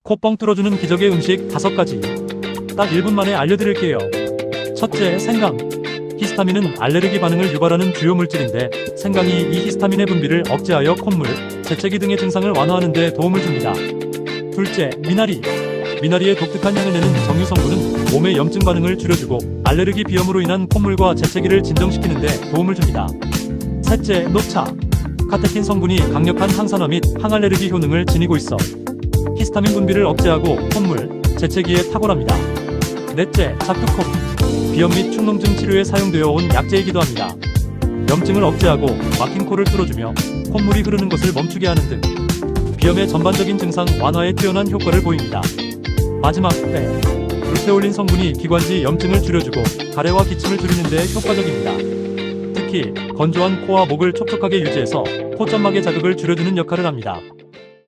코 뻥 뚫어주는 기적의 음식 5가지. 딱 1분 만에 알려드릴게요. 첫째, 생강. 히스타민은 알레르기 반응을 유발하는 주요 물질인데 생강이 이 히스타민의 분비를 억제하여 콧물, 재채기 등의 증상을 완화하는 데 도움을 줍니다. 둘째, 미나리. 미나리의 독특한 향을 내는 정유 성분은 몸의 염증 반응을 줄여주고 알레르기 비염으로 인한 콧물과 재채기를 진정시키는 데 도움을 줍니다. 셋째, 녹차. 카테킨 성분이 강력한 항산화 및 항알레르기 효능을 지니고 있어 히스타민 분비를 억제하고 콧물, 재채기에 탁월합니다. 넷째, 잡두콩. 비염 및 축농증 치료에 사용되어 온 약재이기도 합니다. 염증을 억제하고 막힌 코를 뚫어주며 콧물이 흐르는 것을 멈추게 하는 등 비염의 전반적인 증상 완화에 뛰어난 효과를 보입니다. 마지막, 배. 루테올린 성분이 기관지 염증을 줄여주고 가래와 기침을 줄이는 데 효과적입니다. 특히 건조한 코와 목을 촉촉하게 유지해서 콧점막의 자극을 줄여주는 역할을 합니다.